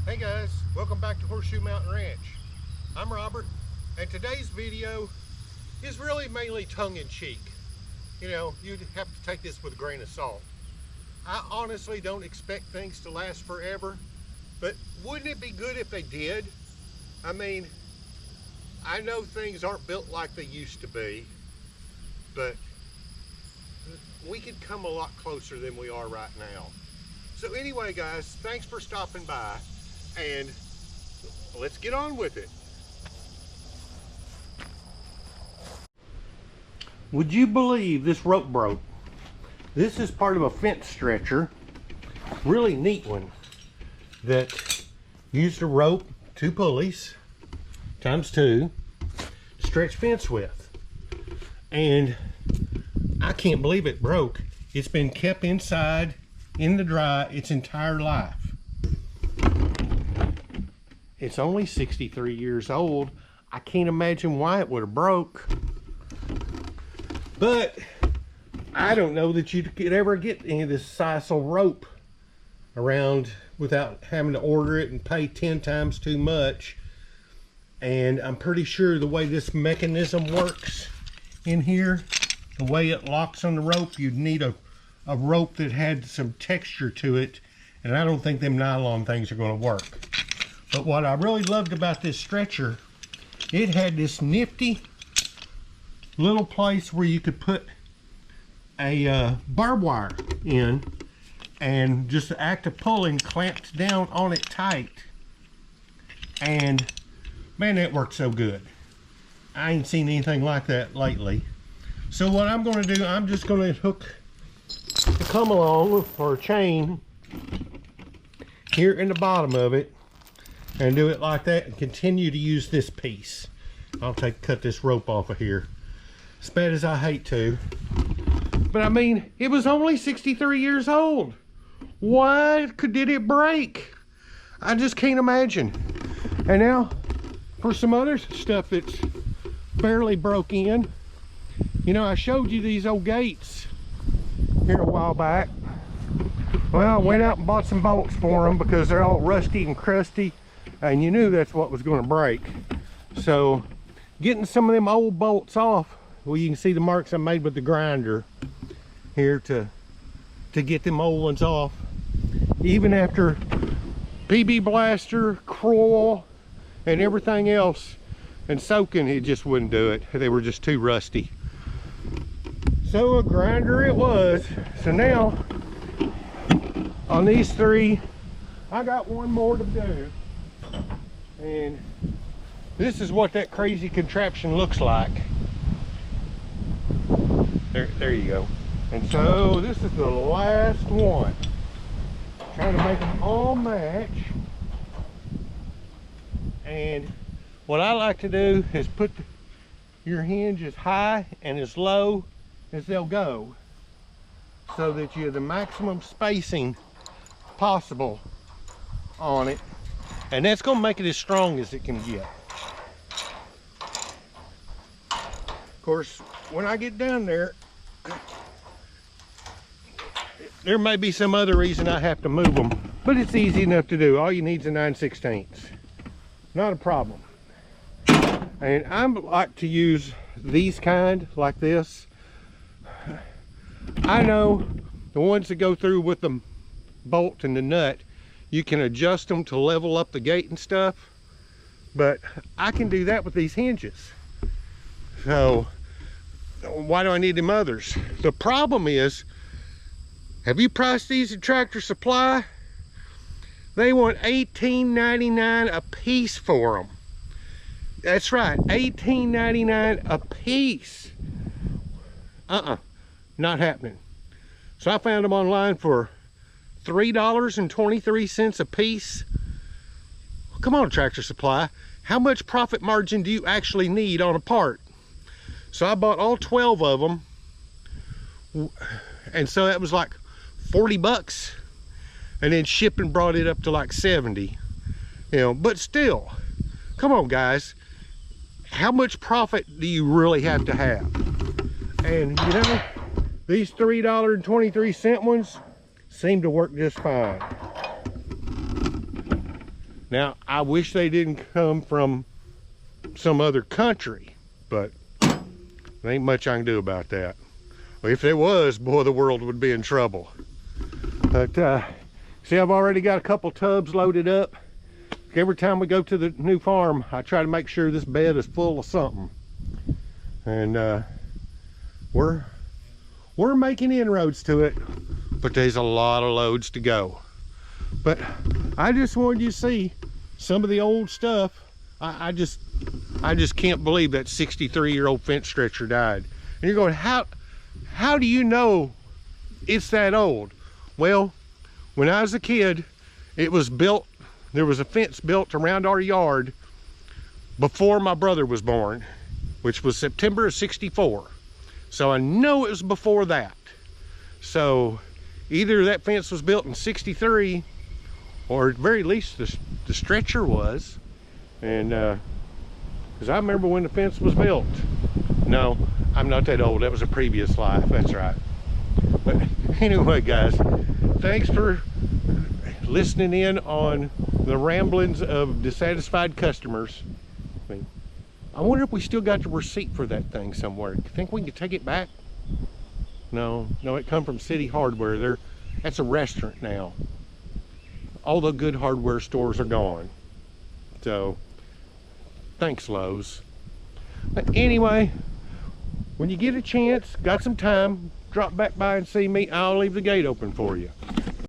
Hey guys, welcome back to Horseshoe Mountain Ranch. I'm Robert, and today's video is really mainly tongue-in-cheek. You know, you'd have to take this with a grain of salt. I honestly don't expect things to last forever, but wouldn't it be good if they did? I mean, I know things aren't built like they used to be, but we could come a lot closer than we are right now. So anyway guys, thanks for stopping by, and let's get on with it. Would you believe this rope broke? This is part of a fence stretcher, really neat one, that used a rope, 2 pulleys, times 2, to stretch fence with. And I can't believe it broke. It's been kept inside in the dry its entire life. It's only 63 years old. I can't imagine why it would have broke. But I don't know that you could ever get any of this sisal rope around without having to order it and pay 10 times too much. And I'm pretty sure the way this mechanism works in here, the way it locks on the rope, you'd need a rope that had some texture to it, and I don't think them nylon things are going to work. But what I really loved about this stretcher, it had this nifty little place where you could put a barbed wire in, and just the act of pulling clamped down on it tight. And man, that worked so good. I ain't seen anything like that lately. So what I'm going to do, I'm just going to hook the come along or chain here in the bottom of it and do it like that, and continue to use this piece. I'll cut this rope off of here, as bad as I hate to. But I mean, it was only 63 years old. Why did it break? I just can't imagine. And now for some other stuff that's barely broke in. You know, I showed you these old gates here a while back. Well, I went out and bought some bolts for them because they're all rusty and crusty, and you knew that's what was going to break. So getting some of them old bolts off, well, you can see the marks I made with the grinder here to get them old ones off. Even after PB Blaster, Kroll, and everything else, and soaking, it just wouldn't do it. They were just too rusty. So a grinder it was. So now on these 3, I got one more to do. And this is what that crazy contraption looks like. There you go. And so this is the last one. Trying to make them all match. And what I like to do is put your hinge as high and as low as they'll go, so that you have the maximum spacing possible on it, and that's going to make it as strong as it can get. Of course, when I get down there, there may be some other reason I have to move them, but it's easy enough to do. All you need is a 9/16. Not a problem. And I like to use these kind like this. I know the ones that go through with the bolt and the nut, you can adjust them to level up the gate and stuff, but I can do that with these hinges. So why do I need them others? The problem is, have you priced these at Tractor Supply? They want $18.99 a piece for them. That's right, $18.99 a piece. Not happening. So I found them online for $3.23 a piece. Come on, Tractor Supply. How much profit margin do you actually need on a part? So I bought all 12 of them. And so that was like 40 bucks. And then shipping brought it up to like 70. You know, but still, come on guys. How much profit do you really have to have? And you know, these $3.23 ones seem to work just fine. Now, I wish they didn't come from some other country, but there ain't much I can do about that. Well, if there was, boy, the world would be in trouble. But see, I've already got a couple tubs loaded up. Every time we go to the new farm, I try to make sure this bed is full of something. And we're making inroads to it, but there's a lot of loads to go. But I just wanted you to see some of the old stuff. I just can't believe that 63-year-old fence stretcher died. And you're going, how do you know it's that old? Well, when I was a kid, it was built, there was a fence built around our yard before my brother was born, which was September of '64. So I know it was before that. So either that fence was built in '63, or at the very least the stretcher was. And because I remember when the fence was built. No, I'm not that old. That was a previous life. That's right. But anyway, guys, thanks for listening in on the ramblings of dissatisfied customers. I wonder if we still got the receipt for that thing somewhere. You think we can take it back? No, it come from City Hardware. That's a restaurant now. All the good hardware stores are gone. So, thanks, Lowe's. But anyway, when you get a chance, got some time, drop back by and see me. I'll leave the gate open for you.